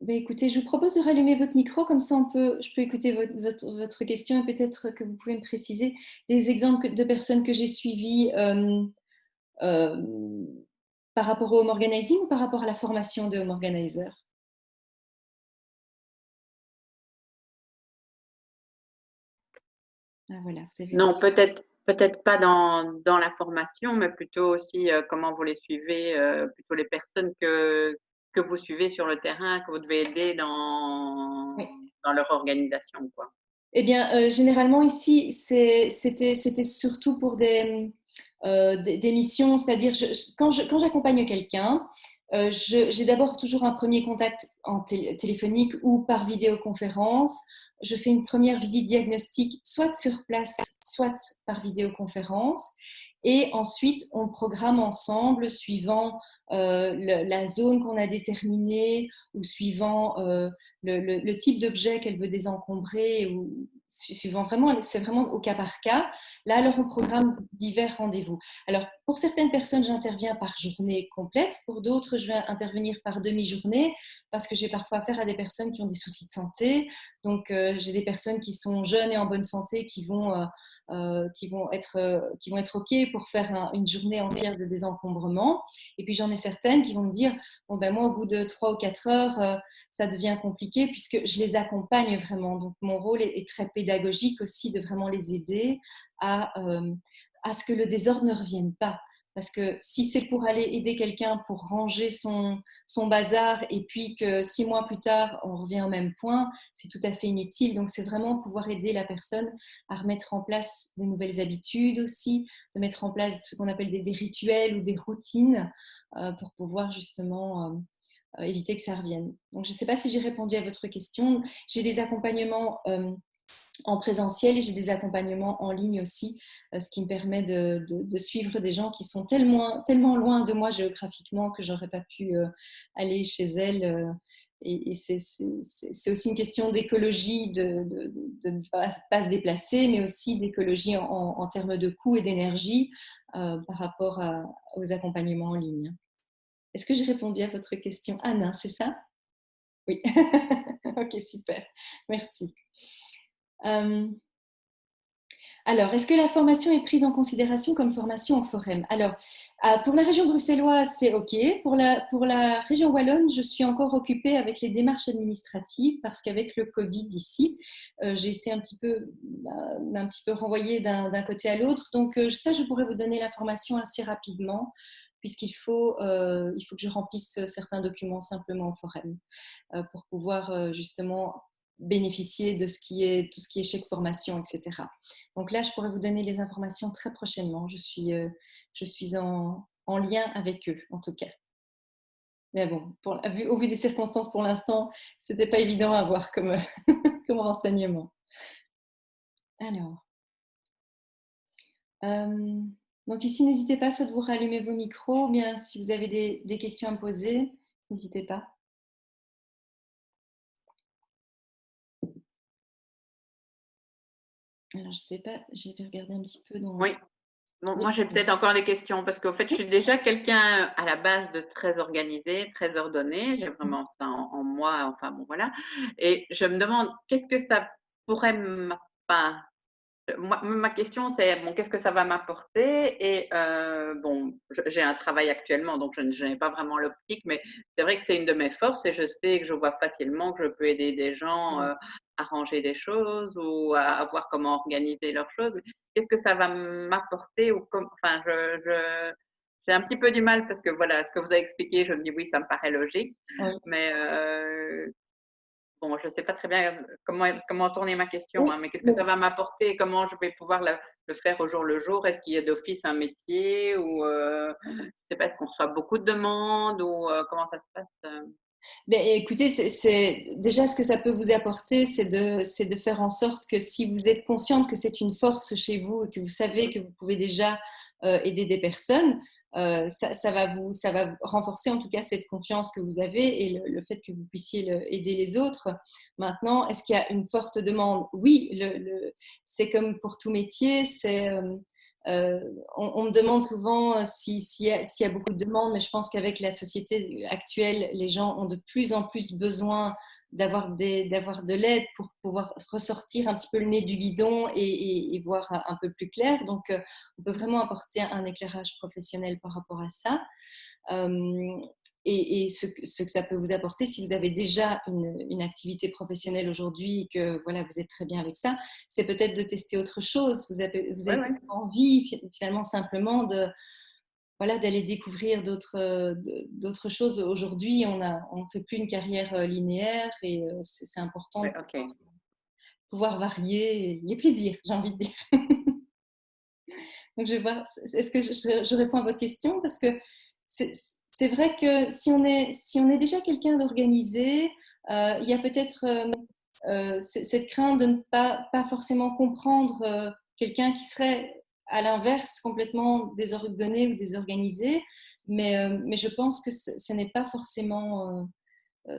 Ben, écoutez, je vous propose de rallumer votre micro, comme ça je peux écouter votre question et peut-être que vous pouvez me préciser des exemples de personnes que j'ai suivies euh, par rapport au home organizing ou par rapport à la formation de home organizer. Ah, voilà, vous avez... Non, peut-être pas dans la formation, mais plutôt aussi comment vous les suivez, plutôt les personnes que vous suivez sur le terrain, que vous devez aider Oui. dans leur organisation, quoi. Eh bien, généralement ici, c'était surtout pour des missions, c'est-à-dire quand j'accompagne quelqu'un, j'ai d'abord toujours un premier contact téléphonique ou par vidéoconférence. Je fais une première visite diagnostique, soit sur place, soit par vidéoconférence. Et ensuite, on programme ensemble, suivant la zone qu'on a déterminée ou suivant le type d'objet qu'elle veut désencombrer, ou suivant vraiment, c'est vraiment au cas par cas. Là, alors, on programme divers rendez-vous. Alors, pour certaines personnes, j'interviens par journée complète. Pour d'autres, je vais intervenir par demi-journée parce que j'ai parfois affaire à des personnes qui ont des soucis de santé. Donc, j'ai des personnes qui sont jeunes et en bonne santé qui vont être OK pour faire une journée entière de désencombrement. Et puis, j'en ai certaines qui vont me dire, bon, ben, moi, au bout de 3 ou 4 heures, ça devient compliqué puisque je les accompagne vraiment. Donc, mon rôle est très pédagogique aussi, de vraiment les aider à ce que le désordre ne revienne pas. Parce que si c'est pour aller aider quelqu'un pour ranger son bazar et puis que 6 mois plus tard, on revient au même point, c'est tout à fait inutile. Donc, c'est vraiment pouvoir aider la personne à remettre en place des nouvelles habitudes aussi, de mettre en place ce qu'on appelle des rituels ou des routines pour pouvoir justement éviter que ça revienne. Donc, je ne sais pas si j'ai répondu à votre question. J'ai des accompagnements en présentiel et j'ai des accompagnements en ligne aussi, ce qui me permet de suivre des gens qui sont tellement loin de moi géographiquement que je n'aurais pas pu aller chez elles. Et c'est aussi une question d'écologie, de ne pas se déplacer, mais aussi d'écologie en termes de coût et d'énergie par rapport aux accompagnements en ligne. Est-ce que j'ai répondu à votre question, Anna, c'est ça? Oui. Ok, super. Merci. Alors, est-ce que la formation est prise en considération comme formation en Forem? Alors, pour la région bruxelloise, c'est OK. Pour la région wallonne, je suis encore occupée avec les démarches administratives parce qu'avec le Covid ici, j'ai été un petit peu renvoyée d'un côté à l'autre. Donc, ça, je pourrais vous donner l'information assez rapidement puisqu'il faut que je remplisse certains documents simplement au Forem pour pouvoir justement bénéficier de tout ce qui est chèque formation, etc. Donc là, je pourrais vous donner les informations très prochainement. Je suis en lien avec eux, en tout cas. Mais bon, au vu des circonstances pour l'instant, c'était pas évident à avoir comme, comme renseignement. Alors, donc ici, n'hésitez pas soit de vous rallumer vos micros, ou bien si vous avez des questions à me poser, n'hésitez pas. Alors, je sais pas, j'ai regardé un petit peu dans... Oui. Bon, Oui. moi, j'ai peut-être encore des questions parce qu'en fait, je suis déjà quelqu'un à la base de très organisé, très ordonné. J'ai vraiment ça en moi. Enfin, bon, voilà. Et je me demande, qu'est-ce que ça pourrait enfin, moi, ma question, c'est bon, qu'est-ce que ça va m'apporter? Et bon, j'ai un travail actuellement, donc je n'ai pas vraiment l'optique, mais c'est vrai que c'est une de mes forces et je sais que je vois facilement que je peux aider des gens à ranger des choses ou à voir comment organiser leurs choses. Mais qu'est-ce que ça va m'apporter ou enfin, j'ai un petit peu du mal parce que voilà, ce que vous avez expliqué, je me dis oui, ça me paraît logique, Oui. mais bon, je ne sais pas très bien comment tourner ma question, Oui. hein, mais qu'est-ce que ça va m'apporter et comment je vais pouvoir le faire au jour le jour? Est-ce qu'il y a d'office un métier ou je ne sais pas, est-ce qu'on reçoit beaucoup de demandes ou comment ça se passe? Ben, écoutez, déjà ce que ça peut vous apporter, c'est de faire en sorte que si vous êtes consciente que c'est une force chez vous et que vous savez que vous pouvez déjà aider des personnes, ça va renforcer en tout cas cette confiance que vous avez et le fait que vous puissiez aider les autres. Maintenant, est-ce qu'il y a une forte demande? Oui, c'est comme pour tout métier, On me demande souvent s'il y a beaucoup de demandes, mais je pense qu'avec la société actuelle, les gens ont de plus en plus besoin d'avoir de l'aide pour pouvoir ressortir un petit peu le nez du guidon et voir un peu plus clair. Donc, on peut vraiment apporter un éclairage professionnel par rapport à ça. Et ce que ça peut vous apporter, si vous avez déjà une activité professionnelle aujourd'hui et que voilà, vous êtes très bien avec ça, c'est peut-être de tester autre chose. Vous avez Ouais, ouais. envie finalement simplement voilà, d'aller découvrir d'autres choses. Aujourd'hui, on ne fait plus une carrière linéaire et c'est important de Ouais, ok. pouvoir varier les plaisirs, j'ai envie de dire. Donc, je vais voir, est-ce que je réponds à votre question? Parce que c'est vrai que si on est déjà quelqu'un d'organisé, il y a peut-être cette crainte de ne pas forcément comprendre quelqu'un qui serait à l'inverse, complètement désordonné ou désorganisé. Mais je pense que ce n'est pas forcément,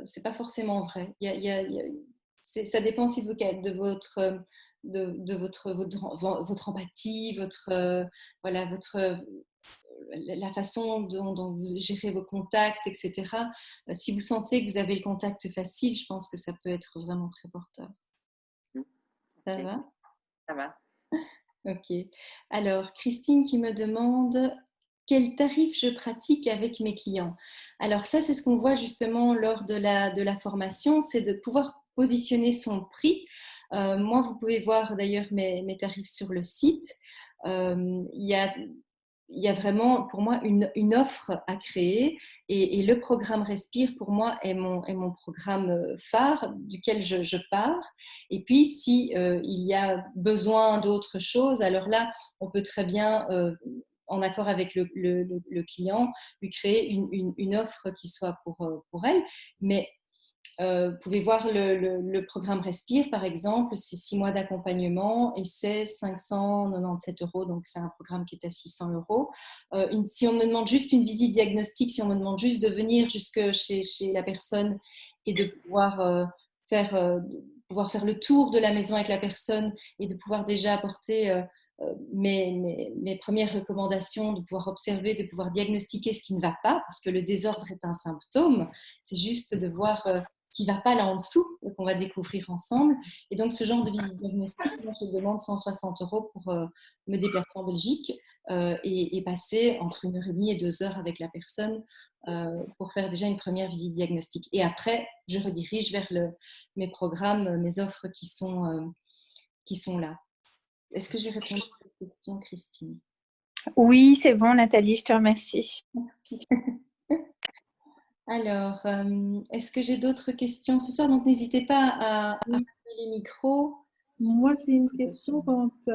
c'est pas forcément vrai. Ça dépend si vous de votre votre empathie, voilà, la façon dont vous gérez vos contacts, etc. Si vous sentez que vous avez le contact facile, je pense que ça peut être vraiment très porteur. Ça Ok, va? ça va. Ok. Alors, Christine qui me demande quel tarif je pratique avec mes clients. Alors ça, c'est ce qu'on voit justement lors de la formation, c'est de pouvoir positionner son prix. Moi, vous pouvez voir d'ailleurs mes tarifs sur le site. Il y a vraiment pour moi une offre à créer et le programme Respire pour moi est mon programme phare duquel je pars. Et puis si il y a besoin d'autre chose, alors là on peut très bien en accord avec le client lui créer une offre qui soit pour elle. Mais vous pouvez voir le programme Respire, par exemple, c'est 6 mois d'accompagnement et c'est 597 €, donc c'est un programme qui est à 600 €. Si on me demande juste une visite diagnostique, si on me demande juste de venir jusque chez la personne et de faire, pouvoir faire le tour de la maison avec la personne et de pouvoir déjà apporter mes premières recommandations, de pouvoir observer, de pouvoir diagnostiquer ce qui ne va pas, parce que le désordre est un symptôme, c'est juste de voir ce qui ne va pas là en dessous, qu'on va découvrir ensemble. Et donc, ce genre de visite diagnostique, moi, je demande 160 € pour me déplacer en Belgique et passer entre 1h30 et 2 heures avec la personne pour faire déjà une première visite diagnostique. Et après, je redirige vers mes programmes, mes offres qui sont là. Est-ce que j'ai répondu à cette question, Christine? Oui, c'est bon, Nathalie, je te remercie. Merci. Alors, est-ce que j'ai d'autres questions ce soir? Donc, n'hésitez pas à Oui. fermer les micros. Moi, j'ai une question quand tu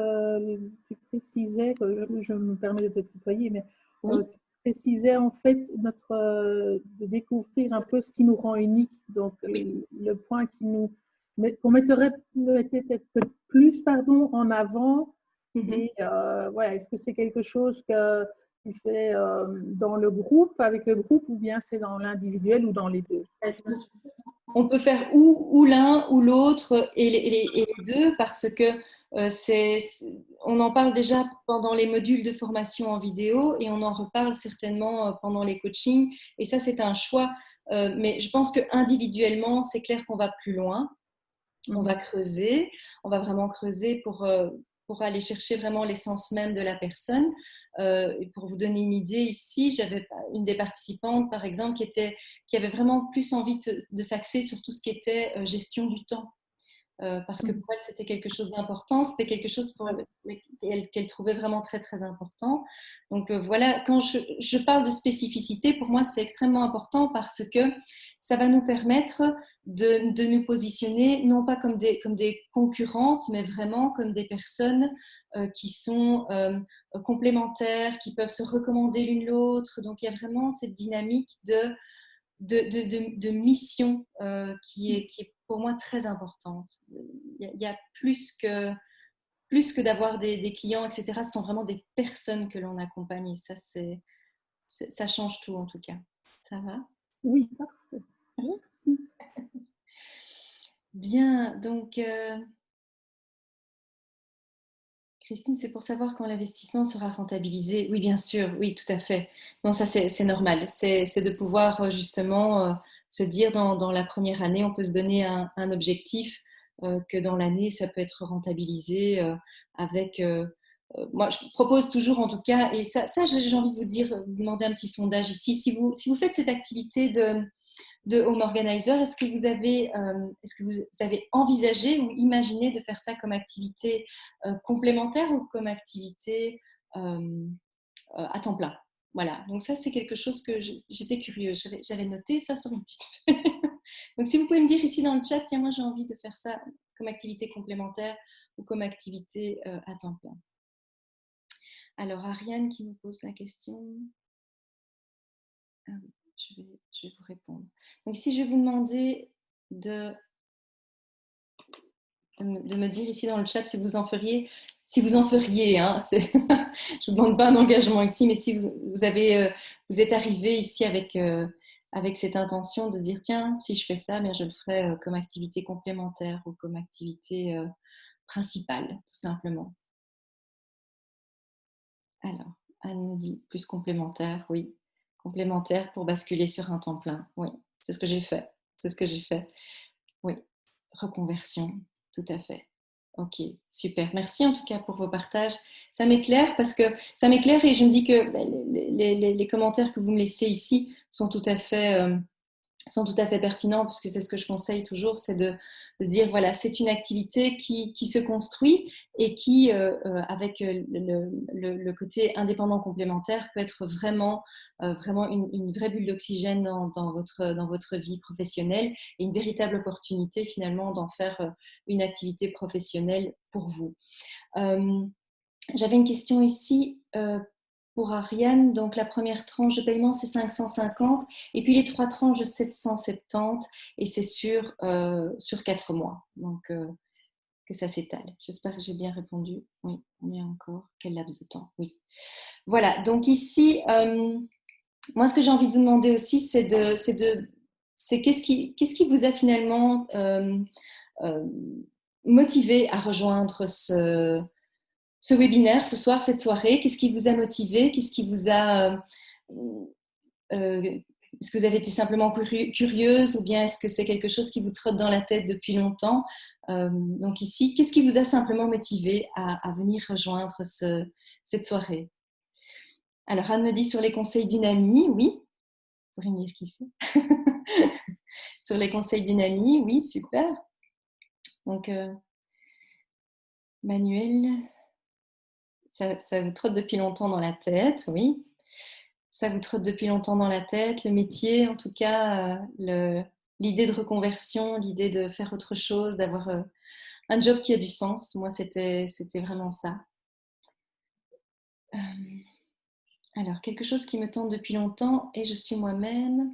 précisais, je me permets de te tutoyer, mais Oui. tu précisais en fait de découvrir un peu ce qui nous rend unique. Donc, Oui. le point qu'on mettait peut-être plus en avant. Et voilà, est-ce que c'est quelque chose que tu fais dans le groupe, avec le groupe, ou bien c'est dans l'individuel ou dans les deux? On peut faire ou l'un ou l'autre et les deux parce que on en parle déjà pendant les modules de formation en vidéo et on en reparle certainement pendant les coachings. Et ça, c'est un choix. Mais je pense qu'individuellement, c'est clair qu'on va plus loin. On va creuser, on va vraiment creuser pour aller chercher vraiment l'essence même de la personne. Et pour vous donner une idée, ici, j'avais une des participantes, par exemple, qui avait vraiment plus envie de s'axer sur tout ce qui était gestion du temps. Parce que pour elle, c'était quelque chose d'important, c'était quelque chose qu'elle trouvait vraiment très, très important. Donc voilà, quand je parle de spécificité, pour moi, c'est extrêmement important parce que ça va nous permettre de nous positionner, non pas comme des concurrentes, mais vraiment comme des personnes qui sont complémentaires, qui peuvent se recommander l'une l'autre. Donc il y a vraiment cette dynamique de mission qui est pour moi très importante. Il y a plus que d'avoir des clients, etc. Ce sont vraiment des personnes que l'on accompagne et ça change tout en tout cas. Ça va? Oui, parfait. Merci. Bien, donc Christine, c'est pour savoir quand l'investissement sera rentabilisé. Oui, bien sûr, oui, tout à fait. Non, ça c'est normal. C'est de pouvoir justement se dire dans la première année, on peut se donner un objectif que dans l'année, ça peut être rentabilisé avec... moi, je propose toujours en tout cas, et ça j'ai envie de vous dire, vous demander un petit sondage ici. Si vous faites cette activité de home organizer, est-ce que vous avez envisagé ou imaginé de faire ça comme activité complémentaire ou comme activité à temps plein? Voilà, donc ça c'est quelque chose que j'étais curieuse, j'avais noté ça sur une petite feuille. Donc si vous pouvez me dire ici dans le chat, tiens, moi j'ai envie de faire ça comme activité complémentaire ou comme activité à temps plein. Alors Ariane qui me pose la question. Ah oui, je vais vous répondre. Donc ici je vais vous demander de me dire ici dans le chat si vous en feriez, hein, je ne vous demande pas un engagement ici, mais si vous êtes arrivé ici avec cette intention de dire tiens, si je fais ça, bien, je le ferai comme activité complémentaire ou comme activité principale, tout simplement. Alors, Anne me dit plus complémentaire, oui. Complémentaire pour basculer sur un temps plein, oui. C'est ce que j'ai fait. Oui, reconversion, tout à fait. Ok, super. Merci en tout cas pour vos partages. Ça m'éclaire et je me dis que les commentaires que vous me laissez ici sont tout à fait pertinents parce que c'est ce que je conseille toujours, c'est de se dire voilà, c'est une activité qui se construit et qui, avec le côté indépendant complémentaire, peut être vraiment une vraie bulle d'oxygène dans votre vie professionnelle et une véritable opportunité finalement d'en faire une activité professionnelle pour vous. J'avais une question ici pour Ariane. Donc la première tranche de paiement c'est 550 et puis les 3 tranches de 770 et c'est sur 4 mois. Donc que ça s'étale. J'espère que j'ai bien répondu. Oui, combien encore? Quel laps de temps? Oui. Voilà, donc ici, moi ce que j'ai envie de vous demander aussi, c'est qu'est-ce qui vous a finalement motivé à rejoindre ce webinaire, ce soir, cette soirée? Qu'est-ce qui vous a motivé? Qu'est-ce qui vous a... est-ce que vous avez été simplement curieuse ou bien est-ce que c'est quelque chose qui vous trotte dans la tête depuis longtemps? Donc ici, qu'est-ce qui vous a simplement motivé à venir rejoindre cette soirée? Alors, Anne me dit sur les conseils d'une amie, oui. Vous pourriez me dire qui c'est? Sur les conseils d'une amie, oui, super. Donc, Manuel, ça vous trotte depuis longtemps dans la tête, oui. Ça vous trotte depuis longtemps dans la tête, le métier, en tout cas, l'idée de reconversion, l'idée de faire autre chose, d'avoir un job qui a du sens. Moi, c'était vraiment ça. Alors, quelque chose qui me tente depuis longtemps et je suis moi-même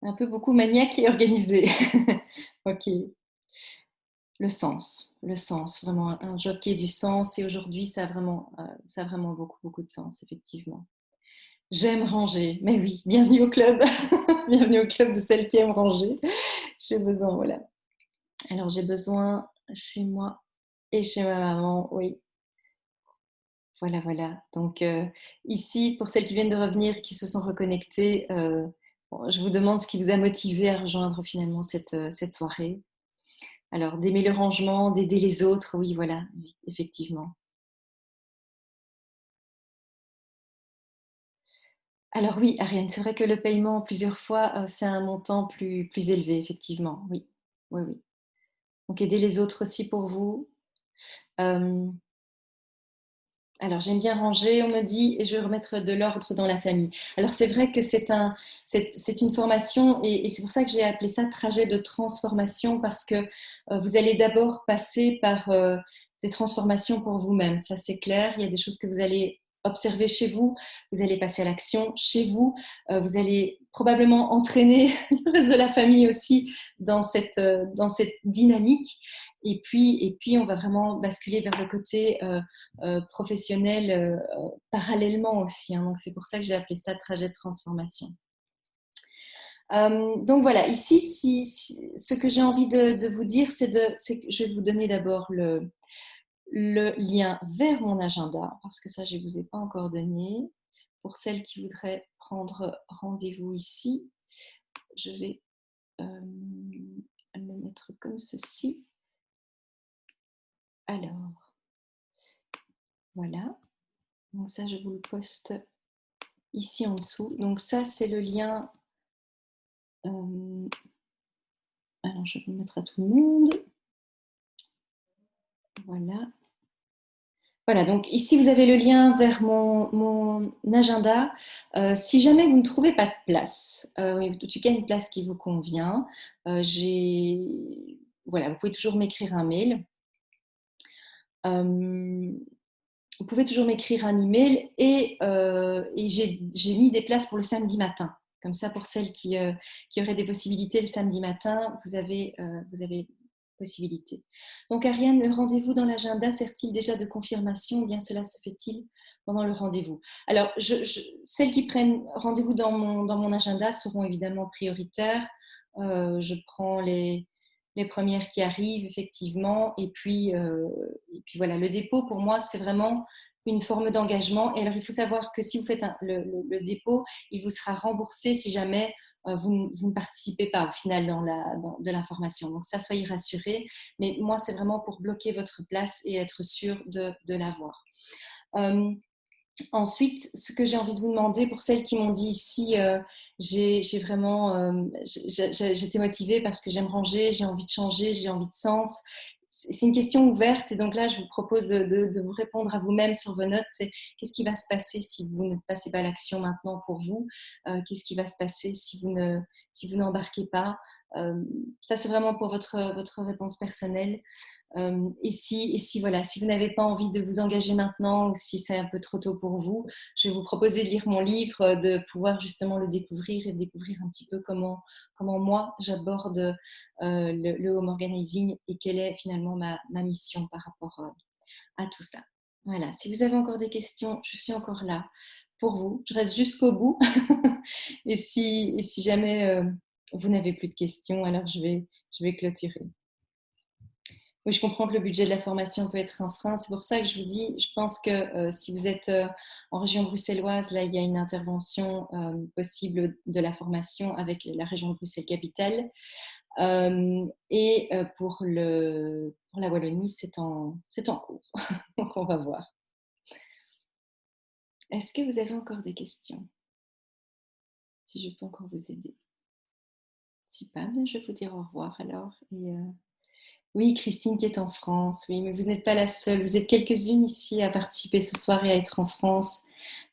un peu beaucoup maniaque et organisée. Ok. Le sens, vraiment un job qui ait du sens et aujourd'hui, ça a vraiment beaucoup, beaucoup de sens, effectivement. J'aime ranger, mais oui, bienvenue au club, bienvenue au club de celles qui aiment ranger. J'ai besoin, voilà. Alors, j'ai besoin chez moi et chez ma maman, oui. Voilà. Donc, ici, pour celles qui viennent de revenir, qui se sont reconnectées, je vous demande ce qui vous a motivé à rejoindre finalement cette soirée. Alors, d'aimer le rangement, d'aider les autres, oui, voilà, effectivement. Alors oui, Ariane, c'est vrai que le paiement plusieurs fois fait un montant plus élevé, effectivement, oui. Donc aider les autres aussi pour vous. Alors j'aime bien ranger, on me dit, et je vais remettre de l'ordre dans la famille. Alors c'est vrai que c'est une formation et c'est pour ça que j'ai appelé ça trajet de transformation parce que vous allez d'abord passer par des transformations pour vous-même, ça c'est clair. Il y a des choses que vous allez observer chez vous, vous allez passer à l'action chez vous, vous allez probablement entraîner le reste de la famille aussi dans cette dynamique. Et puis, on va vraiment basculer vers le côté professionnel parallèlement aussi. Hein. Donc, c'est pour ça que j'ai appelé ça trajet de transformation. Donc, voilà. Ici, ce que j'ai envie de vous dire, c'est que je vais vous donner d'abord le lien vers mon agenda, parce que ça, je ne vous ai pas encore donné. Pour celles qui voudraient prendre rendez-vous ici, je vais le mettre comme ceci. Alors, voilà. Donc ça, je vous le poste ici en dessous. Donc ça, c'est le lien. Alors, je vais le mettre à tout le monde. Voilà. Voilà, donc ici, vous avez le lien vers mon agenda. Si jamais vous ne trouvez pas de place, en tout cas une place qui vous convient, voilà, vous pouvez toujours m'écrire un mail. Vous pouvez toujours m'écrire un email et j'ai mis des places pour le samedi matin. Comme ça, pour celles qui auraient des possibilités le samedi matin, vous avez possibilité. Donc, Ariane, le rendez-vous dans l'agenda sert-il déjà de confirmation ou bien cela se fait-il pendant le rendez-vous? Alors, celles qui prennent rendez-vous dans mon agenda seront évidemment prioritaires. Je prends les premières qui arrivent, effectivement. Et puis voilà, le dépôt, pour moi, c'est vraiment une forme d'engagement. Et alors, il faut savoir que si vous faites le dépôt, il vous sera remboursé si jamais vous ne participez pas au final de l'information. Donc ça, soyez rassurés. Mais moi, c'est vraiment pour bloquer votre place et être sûr de l'avoir. Ensuite, ce que j'ai envie de vous demander, pour celles qui m'ont dit ici, j'étais motivée parce que j'aime ranger, j'ai envie de changer, j'ai envie de sens. C'est une question ouverte et donc là, je vous propose de vous répondre à vous-même sur vos notes. C'est qu'est-ce qui va se passer si vous ne passez pas à l'action maintenant pour vous? Qu'est-ce qui va se passer si vous n'embarquez pas? Ça, c'est vraiment pour votre réponse personnelle. Et si vous n'avez pas envie de vous engager maintenant ou si c'est un peu trop tôt pour vous, je vais vous proposer de lire mon livre, de pouvoir justement le découvrir et de découvrir un petit peu comment moi j'aborde le home organizing et quelle est finalement ma mission par rapport à tout ça. Voilà, si vous avez encore des questions, je suis encore là pour vous. Je reste jusqu'au bout. et si jamais vous n'avez plus de questions, alors je vais clôturer. Oui, je comprends que le budget de la formation peut être un frein. C'est pour ça que je vous dis, je pense que si vous êtes en région bruxelloise, là, il y a une intervention possible de la formation avec la région de Bruxelles-Capitale. Et pour la Wallonie, c'est en cours. Donc, on va voir. Est-ce que vous avez encore des questions? Si je peux encore vous aider. Si pas, je vais vous dire au revoir alors. Oui, Christine qui est en France, oui, mais vous n'êtes pas la seule. Vous êtes quelques-unes ici à participer ce soir et à être en France.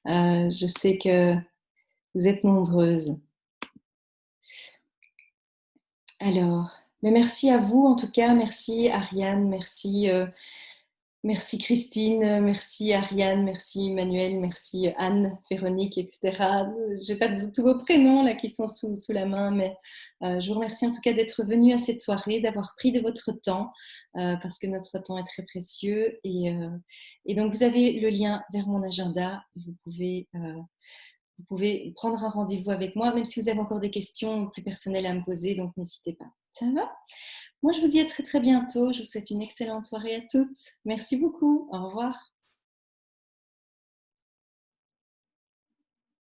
Je sais que vous êtes nombreuses. Alors, mais merci à vous en tout cas. Merci Ariane, merci Christine, merci Ariane, merci Emmanuel, merci Anne, Véronique, etc. Je n'ai pas tous vos prénoms là qui sont sous la main, mais je vous remercie en tout cas d'être venus à cette soirée, d'avoir pris de votre temps, parce que notre temps est très précieux. Et donc, vous avez le lien vers mon agenda. Vous pouvez prendre un rendez-vous avec moi, même si vous avez encore des questions plus personnelles à me poser, donc n'hésitez pas. Ça va ? Moi, je vous dis à très très bientôt. Je vous souhaite une excellente soirée à toutes. Merci beaucoup. Au revoir.